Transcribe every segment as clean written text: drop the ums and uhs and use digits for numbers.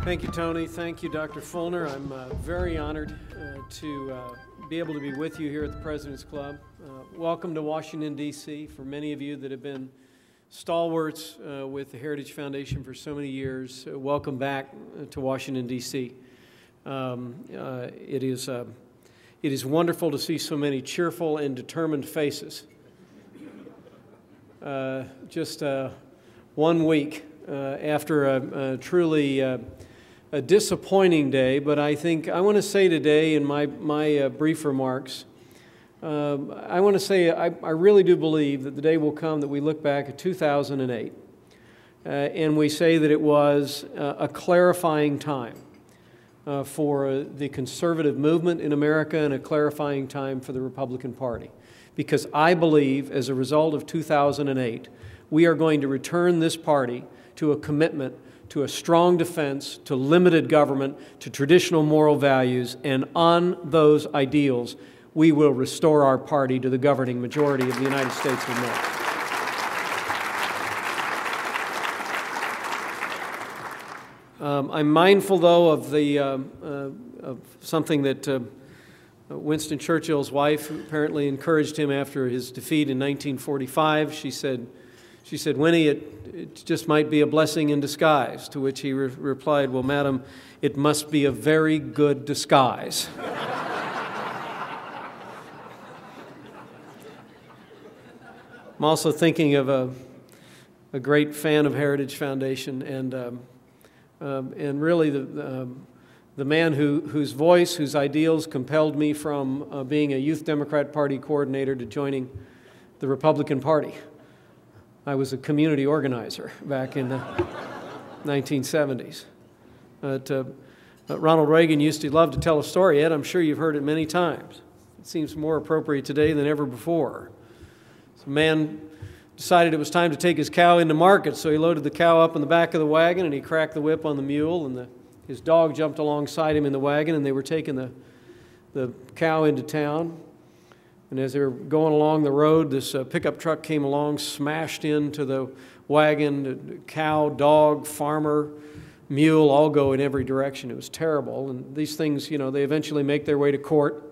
Thank you, Tony. Thank you, Dr. Fulner. I'm very honored to be able to be with you here at the President's Club. Welcome to Washington, D.C. For many of you that have been stalwarts with the Heritage Foundation for so many years, welcome back to Washington, D.C. It is wonderful to see so many cheerful and determined faces. Just 1 week after a truly a disappointing day, but I think I want to say today in my brief remarks, I want to say I really do believe that the day will come that we look back at 2008 and we say that it was a clarifying time for the conservative movement in America and a clarifying time for the Republican Party. Because I believe, as a result of 2008, we are going to return this party to a commitment to a strong defense, to limited government, to traditional moral values, and on those ideals, we will restore our party to the governing majority of the United States of America. I'm mindful, though, of something that Winston Churchill's wife apparently encouraged him after his defeat in 1945. She said, Winnie, it just might be a blessing in disguise, to which he replied, well, madam, it must be a very good disguise. I'm also thinking of a great fan of Heritage Foundation and really the man whose voice, whose ideals compelled me from being a Youth Democrat Party coordinator to joining the Republican Party. I was a community organizer back in the 1970s. Ronald Reagan used to love to tell a story, Ed. I'm sure you've heard it many times. It seems more appropriate today than ever before. So a man decided it was time to take his cow into market, so he loaded the cow up in the back of the wagon and he cracked the whip on the mule, and his dog jumped alongside him in the wagon, and they were taking the cow into town. And as they were going along the road, this pickup truck came along, smashed into the wagon. The cow, dog, farmer, mule all go in every direction. It was terrible. And these things, you know, they eventually make their way to court.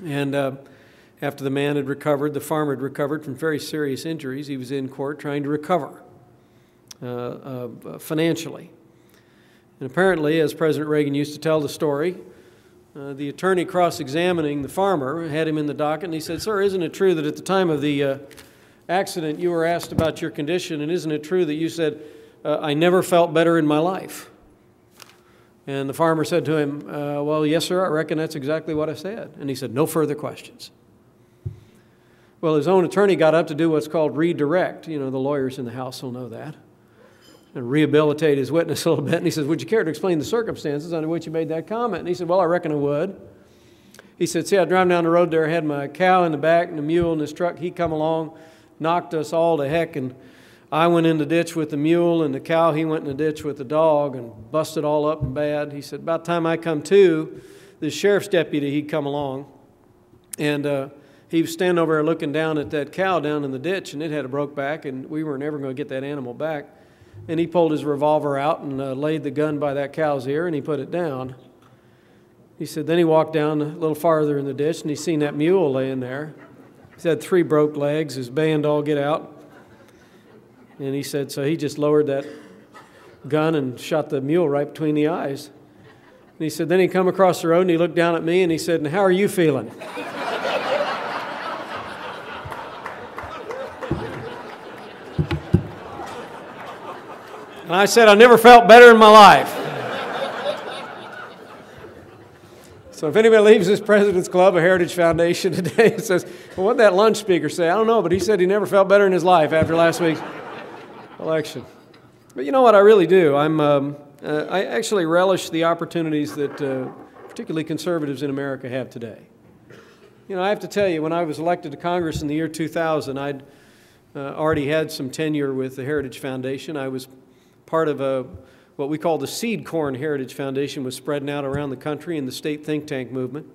And after the man had recovered, the farmer had recovered from very serious injuries, he was in court trying to recover financially. And apparently, as President Reagan used to tell the story, the attorney cross-examining the farmer had him in the docket, and he said, sir, isn't it true that at the time of the accident you were asked about your condition, and isn't it true that you said, I never felt better in my life? And the farmer said to him, well, yes, sir, I reckon that's exactly what I said. And he said, no further questions. Well, his own attorney got up to do what's called redirect. You know, the lawyers in the House will know that. And rehabilitate his witness a little bit. And he says, would you care to explain the circumstances under which you made that comment? And he said, well, I reckon I would. He said, see, I was driving down the road there, I had my cow in the back and the mule in this truck. He come along, knocked us all to heck, and I went in the ditch with the mule, and the cow, he went in the ditch with the dog and busted all up and bad. He said, about the time I come to, the sheriff's deputy, he'd come along, and he was standing over there looking down at that cow down in the ditch, and it had a broke back, and we were never going to get that animal back. And he pulled his revolver out and laid the gun by that cow's ear, and he put it down. He said, then he walked down a little farther in the ditch, and he seen that mule laying there. He had 3 broke legs, his band all get out. And he said, so he just lowered that gun and shot the mule right between the eyes. And he said, then he come across the road, and he looked down at me, and he said, and how are you feeling? And I said, I never felt better in my life. So if anybody leaves this President's Club, a Heritage Foundation today, and says, well, what did that lunch speaker say? I don't know, but he said he never felt better in his life after last week's election. But you know what, I really do. I actually relish the opportunities that particularly conservatives in America have today. You know, I have to tell you, when I was elected to Congress in the year 2000, I'd already had some tenure with the Heritage Foundation. I was part of what we call the Seed Corn Heritage Foundation, was spreading out around the country in the state think tank movement.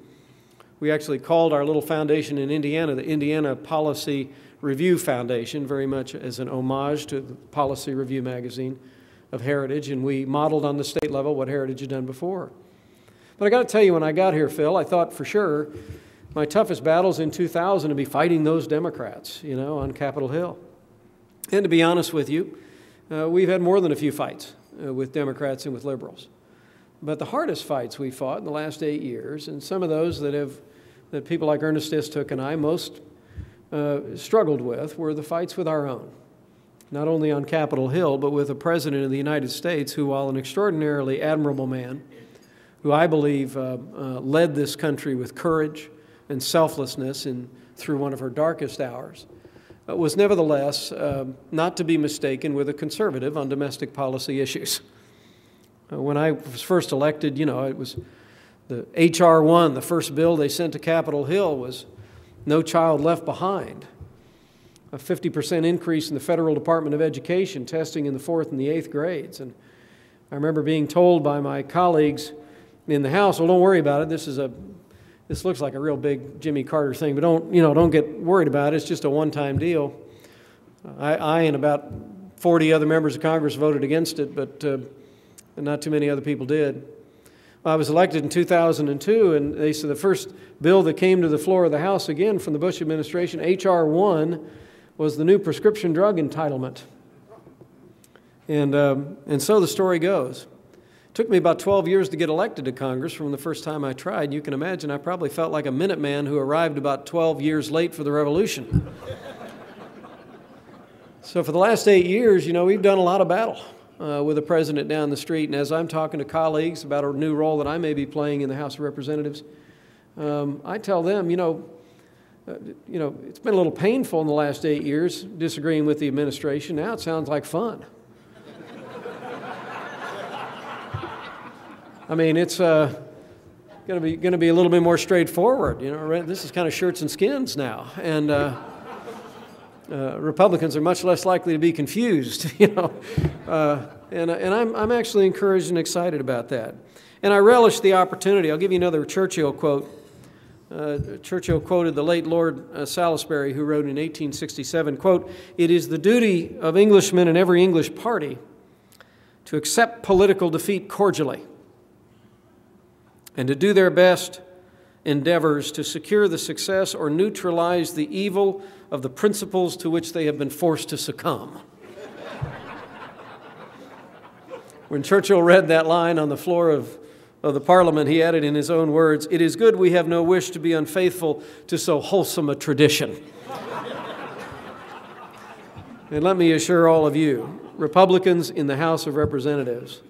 We actually called our little foundation in Indiana the Indiana Policy Review Foundation, very much as an homage to the Policy Review magazine of Heritage, and we modeled on the state level what Heritage had done before. But I got to tell you, when I got here, Phil, I thought for sure my toughest battles in 2000 would be fighting those Democrats, on Capitol Hill. And to be honest with you, we've had more than a few fights with Democrats and with liberals. But the hardest fights we fought in the last 8 years, and some of those that people like Ernest Istook and I most struggled with, were the fights with our own. Not only on Capitol Hill, but with a president of the United States who, while an extraordinarily admirable man, who I believe led this country with courage and selflessness through one of her darkest hours, was nevertheless not to be mistaken with a conservative on domestic policy issues. When I was first elected, it was the H.R. 1, the first bill they sent to Capitol Hill was No Child Left Behind, a 50% increase in the Federal Department of Education testing in the 4th and the 8th grades. And I remember being told by my colleagues in the House, well, don't worry about it. This looks like a real big Jimmy Carter thing, but don't get worried about it. It's just a one-time deal. I and about 40 other members of Congress voted against it, but not too many other people did. I was elected in 2002, and they said the first bill that came to the floor of the House again from the Bush administration, H.R. 1, was the new prescription drug entitlement. And so the story goes. It took me about 12 years to get elected to Congress from the first time I tried. You can imagine I probably felt like a Minuteman who arrived about 12 years late for the revolution. So for the last 8 years, we've done a lot of battle with the president down the street. And as I'm talking to colleagues about a new role that I may be playing in the House of Representatives, I tell them, it's been a little painful in the last 8 years disagreeing with the administration. Now it sounds like fun. I mean, it's going to be a little bit more straightforward. This is kind of shirts and skins now, and Republicans are much less likely to be confused. And I'm actually encouraged and excited about that. And I relish the opportunity. I'll give you another Churchill quote. Churchill quoted the late Lord Salisbury, who wrote in 1867, quote, "It is the duty of Englishmen in every English party to accept political defeat cordially and to do their best endeavors to secure the success or neutralize the evil of the principles to which they have been forced to succumb." When Churchill read that line on the floor of the Parliament, he added in his own words, "It is good we have no wish to be unfaithful to so wholesome a tradition." And let me assure all of you, Republicans in the House of Representatives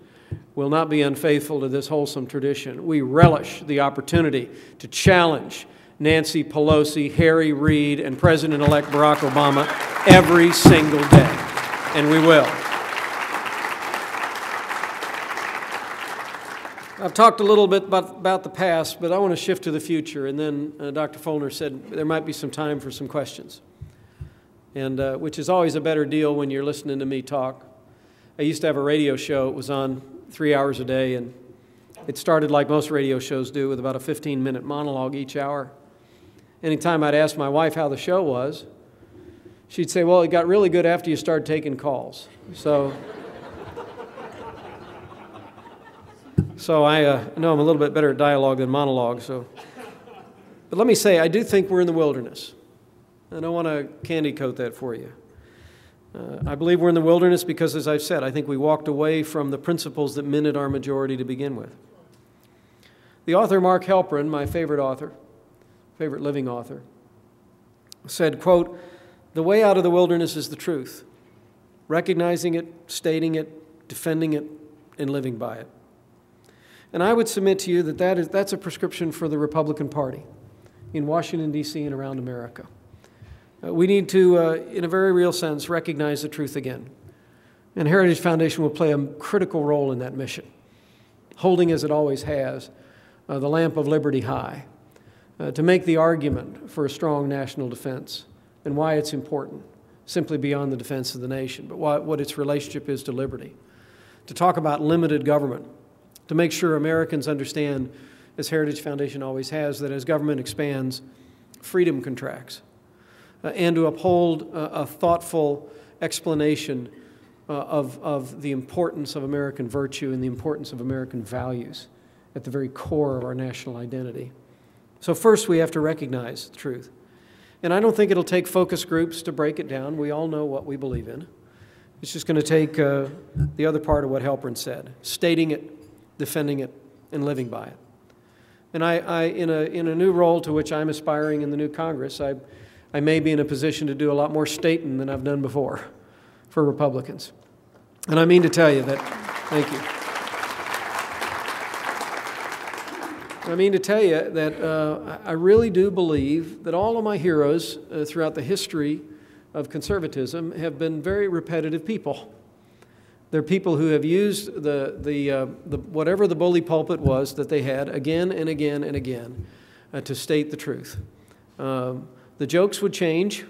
will not be unfaithful to this wholesome tradition. We relish the opportunity to challenge Nancy Pelosi, Harry Reid, and President-elect Barack Obama every single day, and we will. I've talked a little bit about the past, but I want to shift to the future, and then Dr. Follner said there might be some time for some questions, and which is always a better deal when you're listening to me talk. I used to have a radio show. It was on 3 hours a day, and it started like most radio shows do, with about a 15-minute monologue each hour. Anytime I'd ask my wife how the show was, she'd say, "Well, it got really good after you started taking calls." So I know I'm a little bit better at dialogue than monologue. But let me say, I do think we're in the wilderness. I don't want to candy coat that for you. I believe we're in the wilderness because, as I've said, I think we walked away from the principles that minted our majority to begin with. The author Mark Halperin, my favorite living author, said, quote, "The way out of the wilderness is the truth, recognizing it, stating it, defending it, and living by it." And I would submit to you that that's a prescription for the Republican Party in Washington, D.C. and around America. We need to, in a very real sense, recognize the truth again. And Heritage Foundation will play a critical role in that mission, holding, as it always has, the lamp of liberty high, to make the argument for a strong national defense and why it's important, simply beyond the defense of the nation, but what its relationship is to liberty. To talk about limited government, to make sure Americans understand, as Heritage Foundation always has, that as government expands, freedom contracts, and to uphold a thoughtful explanation of the importance of American virtue and the importance of American values at the very core of our national identity. So first, we have to recognize the truth. And I don't think it'll take focus groups to break it down. We all know what we believe in. It's just going to take the other part of what Halperin said, stating it, defending it, and living by it. And I in a new role to which I'm aspiring in the new Congress, I may be in a position to do a lot more stating than I've done before for Republicans. And I mean to tell you that, thank you. I mean to tell you that I really do believe that all of my heroes throughout the history of conservatism have been very repetitive people. They're people who have used whatever the bully pulpit was that they had again and again and again to state the truth. The jokes would change,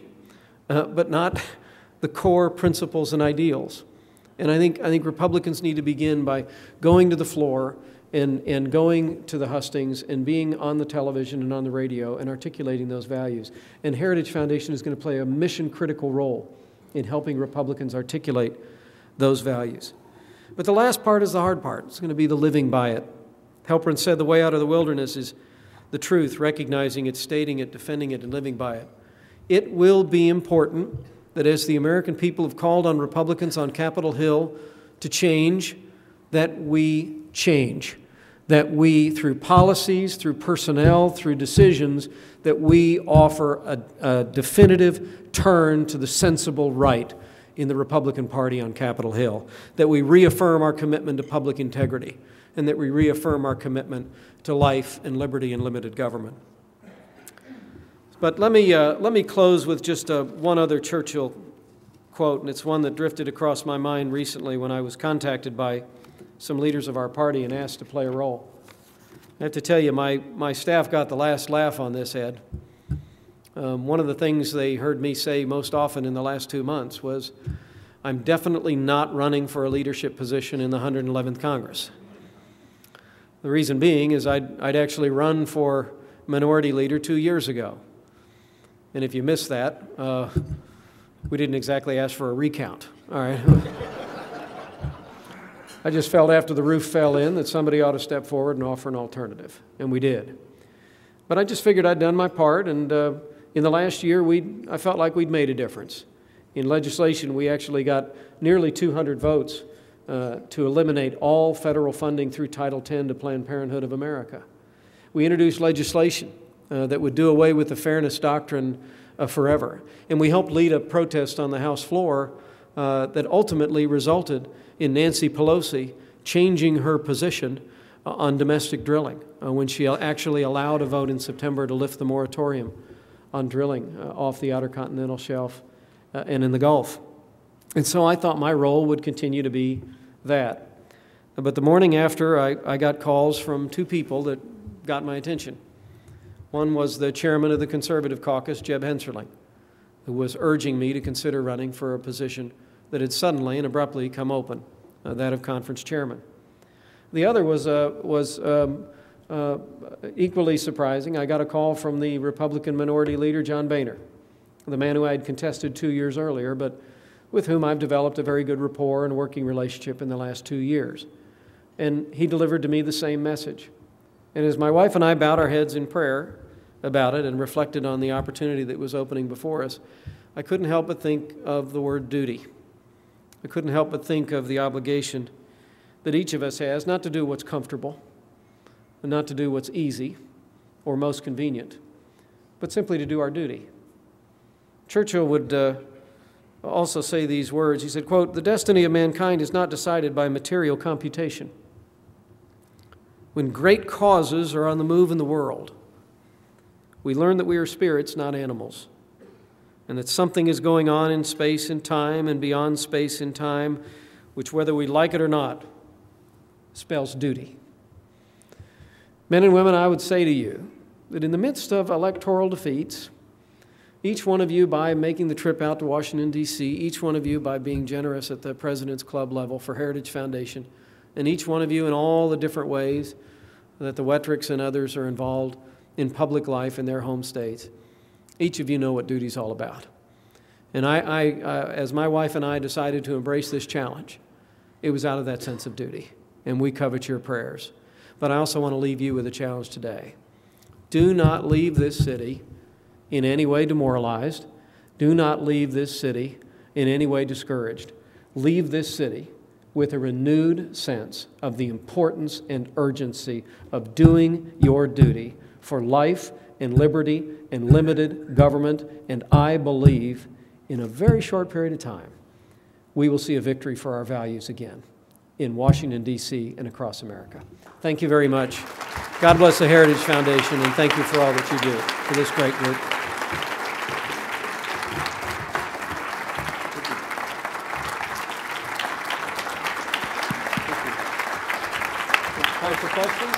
but not the core principles and ideals. And I think Republicans need to begin by going to the floor and going to the hustings and being on the television and on the radio and articulating those values. And Heritage Foundation is going to play a mission-critical role in helping Republicans articulate those values. But the last part is the hard part. It's going to be the living by it. Halperin said the way out of the wilderness is the truth, recognizing it, stating it, defending it, and living by it. It will be important that as the American people have called on Republicans on Capitol Hill to change, that we change. That we, through policies, through personnel, through decisions, that we offer a definitive turn to the sensible right in the Republican Party on Capitol Hill. That we reaffirm our commitment to public integrity, and that we reaffirm our commitment to life and liberty and limited government. But let me close with just one other Churchill quote, and it's one that drifted across my mind recently when I was contacted by some leaders of our party and asked to play a role. I have to tell you, my staff got the last laugh on this, Ed. One of the things they heard me say most often in the last 2 months was, I'm definitely not running for a leadership position in the 111th Congress. The reason being is I'd actually run for minority leader 2 years ago. And if you missed that, we didn't exactly ask for a recount, all right? I just felt after the roof fell in that somebody ought to step forward and offer an alternative, and we did. But I just figured I'd done my part, and in the last year, I felt like we'd made a difference. In legislation, we actually got nearly 200 votes to eliminate all federal funding through Title X to Planned Parenthood of America. We introduced legislation that would do away with the fairness doctrine forever. And we helped lead a protest on the House floor that ultimately resulted in Nancy Pelosi changing her position on domestic drilling when she actually allowed a vote in September to lift the moratorium on drilling off the Outer Continental Shelf and in the Gulf. And so I thought my role would continue to be that. But the morning after, I got calls from two people that got my attention. One was the chairman of the Conservative Caucus, Jeb Hensarling, who was urging me to consider running for a position that had suddenly and abruptly come open, that of conference chairman. The other was equally surprising. I got a call from the Republican Minority Leader, John Boehner, the man who I had contested 2 years earlier, but with whom I've developed a very good rapport and working relationship in the last 2 years. And he delivered to me the same message. And as my wife and I bowed our heads in prayer about it and reflected on the opportunity that was opening before us, I couldn't help but think of the word duty. I couldn't help but think of the obligation that each of us has, not to do what's comfortable, and not to do what's easy or most convenient, but simply to do our duty. Churchill would also say these words. He said, quote, "The destiny of mankind is not decided by material computation. When great causes are on the move in the world, we learn that we are spirits, not animals, and that something is going on in space and time and beyond space and time, which, whether we like it or not, spells duty." Men and women, I would say to you that in the midst of electoral defeats, each one of you by making the trip out to Washington, D.C., each one of you by being generous at the President's Club level for Heritage Foundation, and each one of you in all the different ways that the Wettricks and others are involved in public life in their home states, each of you know what duty's all about. And as my wife and I decided to embrace this challenge, it was out of that sense of duty, and we covet your prayers. But I also want to leave you with a challenge today. Do not leave this city in any way demoralized. Do not leave this city in any way discouraged. Leave this city with a renewed sense of the importance and urgency of doing your duty for life and liberty and limited government, and I believe in a very short period of time, we will see a victory for our values again in Washington, D.C. and across America. Thank you very much. God bless the Heritage Foundation, and thank you for all that you do for this great group. Time for questions?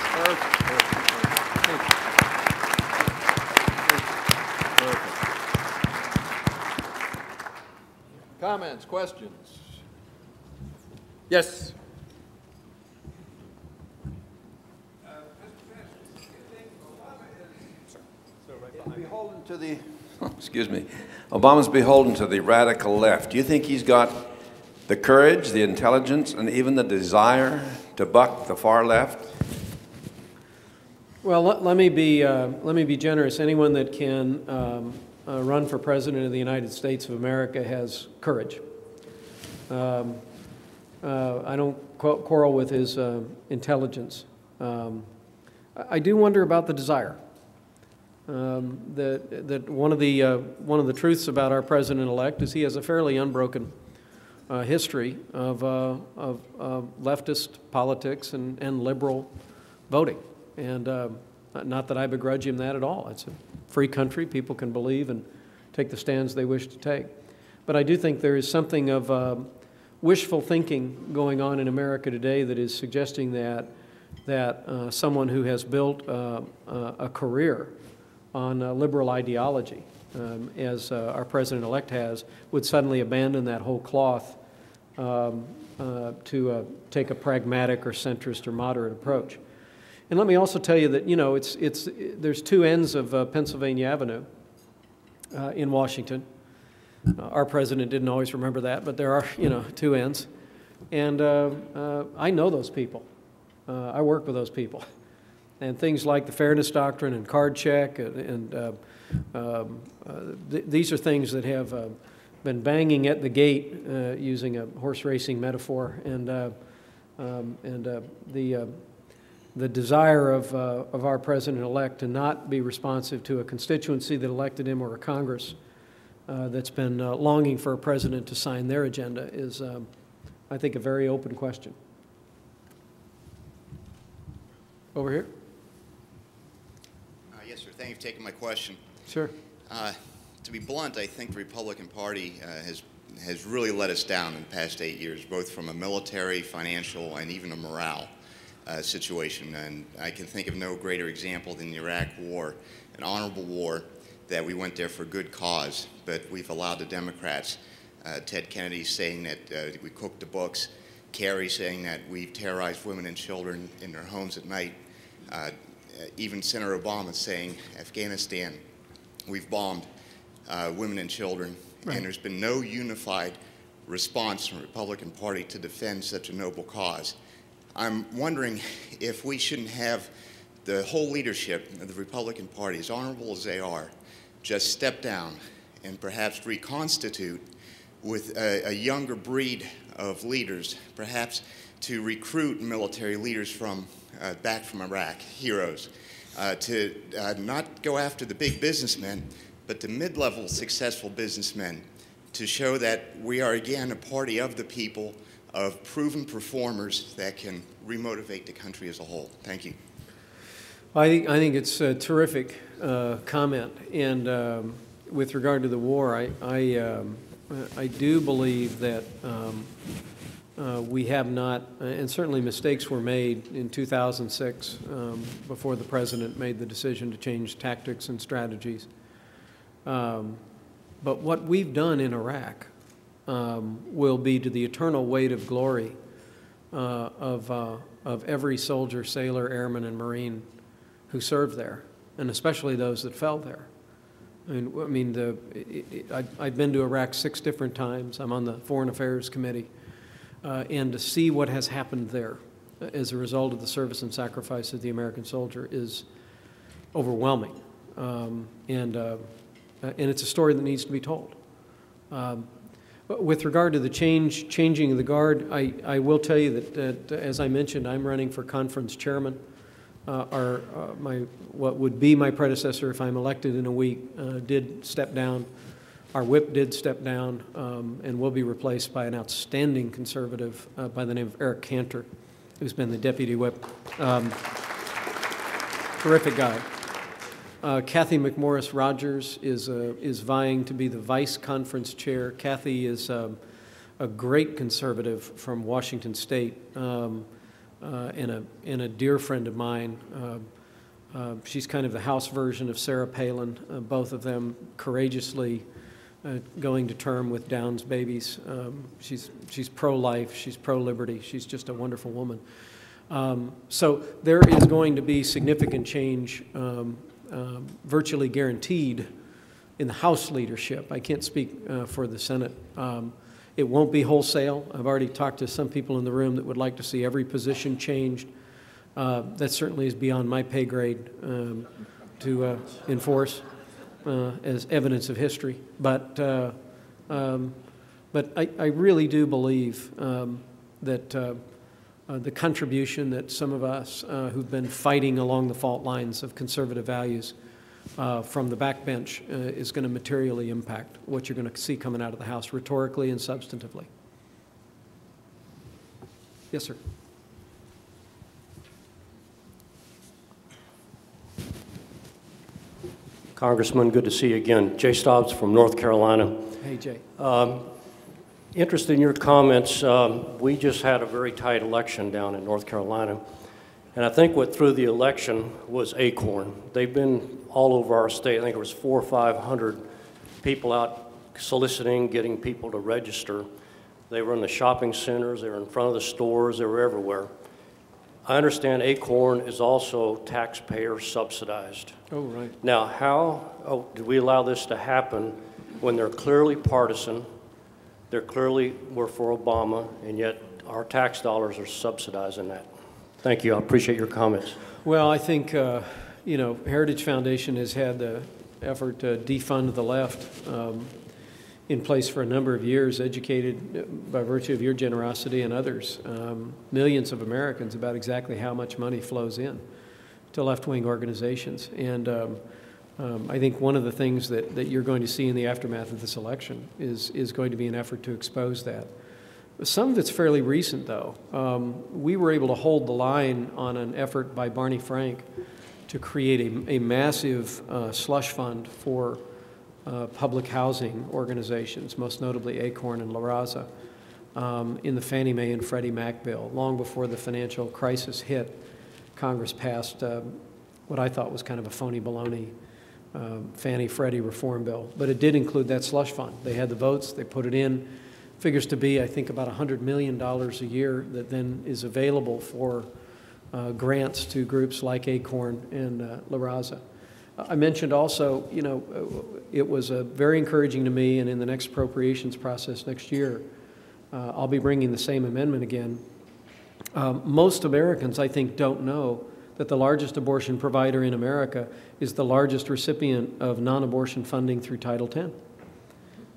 Comments, questions? Yes. Beholden to the, excuse me, Obama's beholden to the radical left. Do you think he's got the courage, the intelligence, and even the desire to buck the far left? Well, let me be generous. Anyone that can run for president of the United States of America has courage. I don't quarrel with his intelligence. I do wonder about the desire. That one of the truths about our president-elect is he has a fairly unbroken history of leftist politics and liberal voting, and not that I begrudge him that at all. It's a free country; people can believe and take the stands they wish to take. But I do think there is something of wishful thinking going on in America today that is suggesting that someone who has built a career on liberal ideology, as our president-elect has, would suddenly abandon that whole cloth to take a pragmatic or centrist or moderate approach. And let me also tell you that, you know, there's two ends of Pennsylvania Avenue in Washington. Our president didn't always remember that, but there are, you know, two ends. And I know those people. I work with those people. And things like the Fairness Doctrine and card check, these are things that have been banging at the gate, using a horse racing metaphor, and the desire of our president-elect to not be responsive to a constituency that elected him or a Congress that's been longing for a president to sign their agenda is, I think, a very open question. Over here. Yes, sir. Thank you for taking my question. Sure. To be blunt, I think the Republican Party has really let us down in the past 8 years, both from a military, financial, and even a morale situation. And I can think of no greater example than the Iraq War, an honorable war that we went there for good cause, but we've allowed the Democrats, Ted Kennedy saying that we cooked the books, Kerry saying that we've terrorized women and children in their homes at night, even Senator Obama saying Afghanistan, we've bombed women and children, right. And there's been no unified response from the Republican Party to defend such a noble cause. I'm wondering if we shouldn't have the whole leadership of the Republican Party, as honorable as they are, just step down and perhaps reconstitute with a younger breed of leaders, perhaps to recruit military leaders from back from Iraq, heroes, to not go after the big businessmen, but the mid-level successful businessmen, to show that we are again a party of the people, of proven performers that can remotivate the country as a whole. Thank you. I think it's a terrific comment, and with regard to the war, I do believe that we have not, and certainly mistakes were made in 2006 before the president made the decision to change tactics and strategies. But what we've done in Iraq will be to the eternal weight of glory of every soldier, sailor, airman, and Marine who served there, and especially those that fell there. I've been to Iraq 6 different times. I'm on the Foreign Affairs Committee. And to see what has happened there as a result of the service and sacrifice of the American soldier is overwhelming. And it's a story that needs to be told. With regard to the changing of the Guard, I will tell you that, as I mentioned, I'm running for conference chairman. What would be my predecessor if I'm elected in a week did step down. Our whip did step down and will be replaced by an outstanding conservative by the name of Eric Cantor, who's been the deputy whip. Terrific guy. Kathy McMorris Rogers is vying to be the vice conference chair. Kathy is a great conservative from Washington State and a dear friend of mine. She's kind of the House version of Sarah Palin, both of them courageously going to term with Down's babies. She's pro-life, she's pro-liberty, she's just a wonderful woman. So there is going to be significant change, virtually guaranteed, in the House leadership. I can't speak for the Senate. It won't be wholesale. I've already talked to some people in the room that would like to see every position changed. That certainly is beyond my pay grade to enforce as evidence of history. But I really do believe that the contribution that some of us who've been fighting along the fault lines of conservative values from the backbench is going to materially impact what you're going to see coming out of the House, rhetorically and substantively. Yes, sir. Congressman, good to see you again. Jay Stobbs from North Carolina. Hey, Jay. Interested in your comments. We just had a very tight election down in North Carolina. And I think what threw the election was Acorn. They've been all over our state. I think it was 400 or 500 people out soliciting, getting people to register. They were in the shopping centers, they were in front of the stores, they were everywhere. I understand Acorn is also taxpayer subsidized. Oh, right. Now, how did we allow this to happen when they're clearly partisan, they're clearly were for Obama, and yet our tax dollars are subsidizing that? Thank you. I appreciate your comments. Well, I think, Heritage Foundation has had the effort to defund the left in place for a number of years, educated by virtue of your generosity and others, millions of Americans about exactly how much money flows in to left-wing organizations. And I think one of the things that you're going to see in the aftermath of this election is going to be an effort to expose that. Some of it's fairly recent, though. We were able to hold the line on an effort by Barney Frank to create a massive slush fund for public housing organizations, most notably Acorn and La Raza, in the Fannie Mae and Freddie Mac bill. Long before the financial crisis hit, Congress passed what I thought was kind of a phony baloney Fannie Freddie reform bill. But it did include that slush fund. They had the votes, they put it in. Figures to be, I think, about $100 million a year that then is available for grants to groups like Acorn and La Raza. I mentioned also, it was very encouraging to me, and in the next appropriations process next year, I'll be bringing the same amendment again. Most Americans, I think, don't know that the largest abortion provider in America is the largest recipient of non-abortion funding through Title X.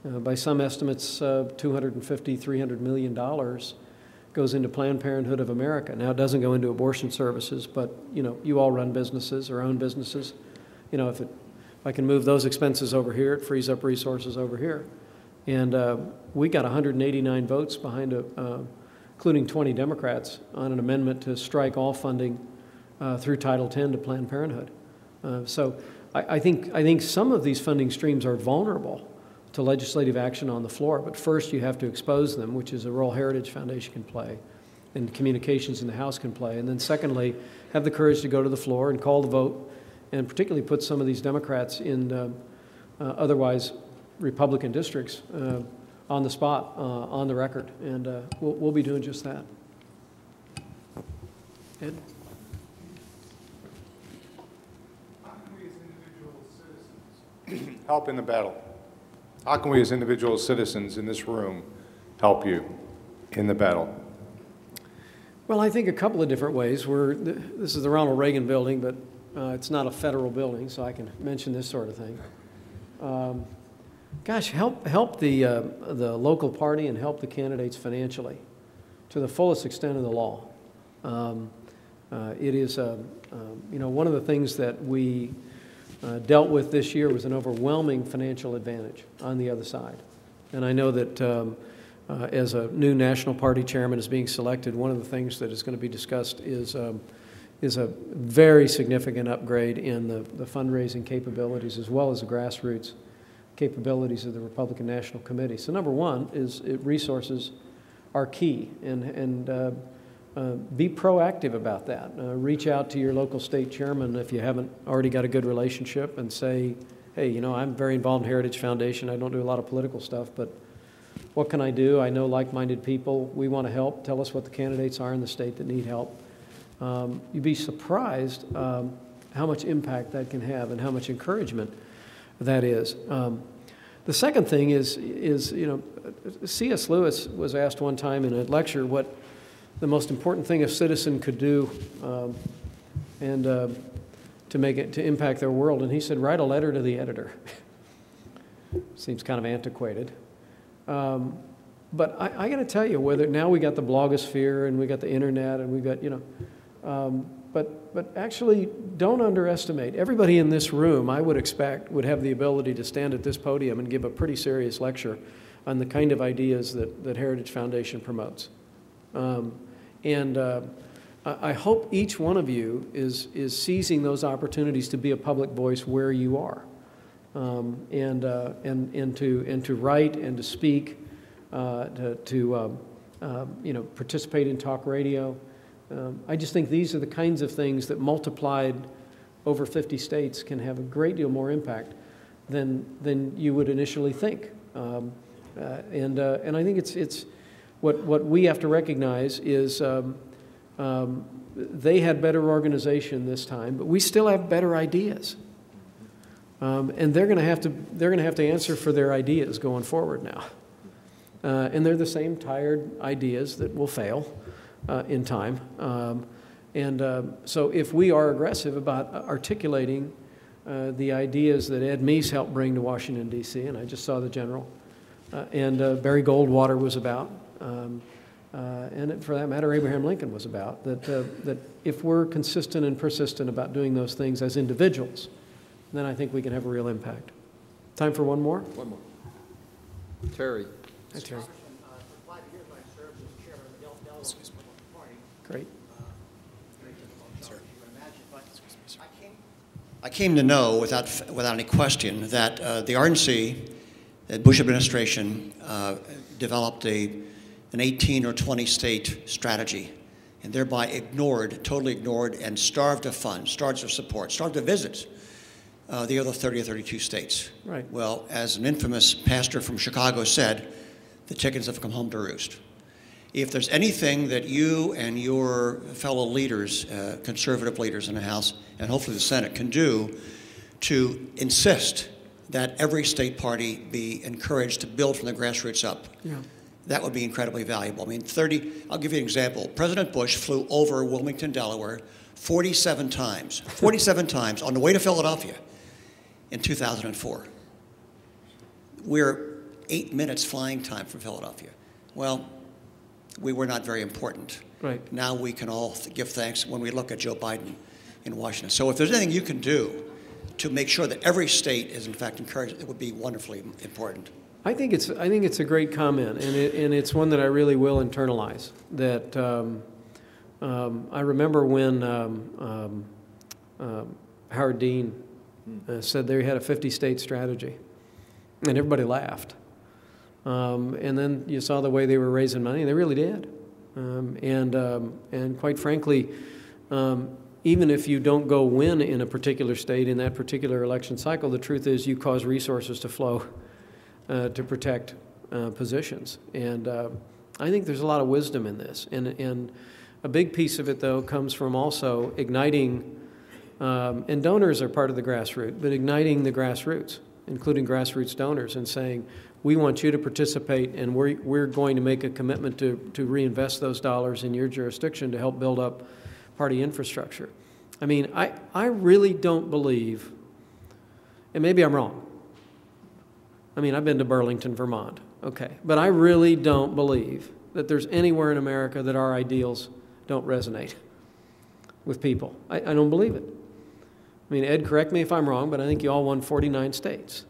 By some estimates, $250, $300 million goes into Planned Parenthood of America. Now, it doesn't go into abortion services, but, you all run businesses or own businesses. If I can move those expenses over here, it frees up resources over here. And we got 189 votes behind, including 20 Democrats, on an amendment to strike all funding through Title X to Planned Parenthood. So I think some of these funding streams are vulnerable to legislative action on the floor, but first you have to expose them, which is a role Heritage Foundation can play and communications in the House can play. And then secondly, have the courage to go to the floor and call the vote, and particularly put some of these Democrats in otherwise Republican districts on the spot, on the record. And we'll be doing just that. Ed? We as individual citizens help in the battle? How can we as individual citizens in this room help you in the battle? Well, I think a couple of different ways. This is the Ronald Reagan building, but it's not a federal building, so I can mention this sort of thing. Gosh, help the local party and help the candidates financially to the fullest extent of the law. It is, one of the things that we dealt with this year was an overwhelming financial advantage on the other side. And I know that as a new national party chairman is being selected, one of the things that is going to be discussed is a very significant upgrade in the fundraising capabilities as well as the grassroots capabilities of the Republican National Committee. So number one is resources are key, and be proactive about that. Reach out to your local state chairman if you haven't already got a good relationship and say, hey, I'm very involved in Heritage Foundation. I don't do a lot of political stuff, but what can I do? I know like-minded people. We want to help. Tell us what the candidates are in the state that need help. You'd be surprised how much impact that can have and how much encouragement that is. The second thing is C.S. Lewis was asked one time in a lecture what the most important thing a citizen could do to impact their world, and he said, write a letter to the editor. Seems kind of antiquated. But I got to tell you, whether now we got the blogosphere and we got the internet and we got, but actually don't underestimate. Everybody in this room, I would expect, would have the ability to stand at this podium and give a pretty serious lecture on the kind of ideas that Heritage Foundation promotes. I hope each one of you is seizing those opportunities to be a public voice where you are, and to write and to speak, to participate in talk radio. I just think these are the kinds of things that multiplied over 50 states can have a great deal more impact than you would initially think. And I think it's what we have to recognize is they had better organization this time, but we still have better ideas, and they're going to have to answer for their ideas going forward now. And they're the same tired ideas that will fail in time. So if we are aggressive about articulating the ideas that Ed Meese helped bring to Washington, D.C., and I just saw the general, and Barry Goldwater was about, and for that matter, Abraham Lincoln was about, that if we're consistent and persistent about doing those things as individuals, then I think we can have a real impact. Time for one more? One more. Terry. Hi, Terry. For 5 years, I served as chairman of the Delaware Republican Party. Great. I came to know, without any question, that the RNC, the Bush administration, developed an 18 or 20 state strategy, and thereby totally ignored, and starved of funds, starved of support, starved of visits, the other 30 or 32 states. Right. Well, as an infamous pastor from Chicago said, the chickens have come home to roost. If there's anything that you and your fellow leaders, conservative leaders in the House, and hopefully the Senate, can do to insist that every state party be encouraged to build from the grassroots up, that would be incredibly valuable. I mean, I'll give you an example. President Bush flew over Wilmington, Delaware 47 times on the way to Philadelphia in 2004. We're 8 minutes flying time from Philadelphia. Well, we were not very important. Right. Now we can all give thanks when we look at Joe Biden in Washington. So if there's anything you can do to make sure that every state is in fact encouraged, it would be wonderfully important. I think it's a great comment, and it's one that I really will internalize. That I remember when Howard Dean said they had a 50-state strategy, and everybody laughed. And then you saw the way they were raising money, and they really did. And quite frankly, even if you don't go win in a particular state in that particular election cycle, the truth is you cause resources to flow to protect positions. And I think there's a lot of wisdom in this. And a big piece of it, though, comes from also igniting, and donors are part of the grassroots, but igniting the grassroots including grassroots donors, and saying, we want you to participate, and we're going to make a commitment to reinvest those dollars in your jurisdiction to help build up party infrastructure. I mean, I really don't believe, and maybe I'm wrong. I mean, I've been to Burlington, Vermont, okay, but I really don't believe that there's anywhere in America that our ideals don't resonate with people. I don't believe it. I mean, Ed, correct me if I'm wrong, but I think you all won 49 states.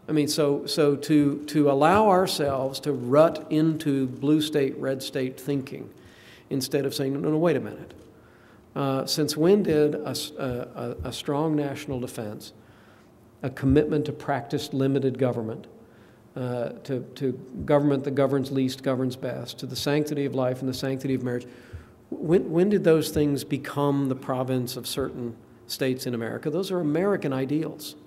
I mean, so to allow ourselves to rut into blue state, red state thinking instead of saying, no, wait a minute. Since when did a strong national defense, a commitment to practice limited government, to government that governs least, governs best, to the sanctity of life and the sanctity of marriage, when did those things become the province of certain states in America? Those are American ideals.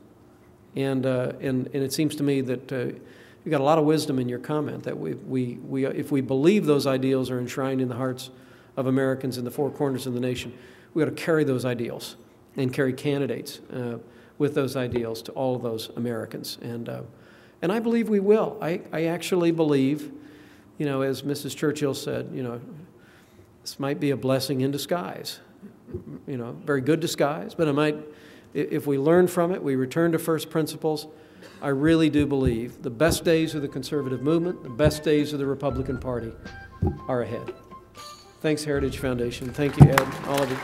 And it seems to me that you've got a lot of wisdom in your comment that if we believe those ideals are enshrined in the hearts of Americans in the four corners of the nation, we ought to carry those ideals and carry candidates with those ideals to all of those Americans. And I believe we will. I actually believe, you know, as Mrs. Churchill said, you know, this might be a blessing in disguise. You know, very good disguise, but it might, if we learn from it, we return to first principles. I really do believe the best days of the conservative movement, the best days of the Republican Party are ahead. Thanks, Heritage Foundation. Thank you, Ed, all of you.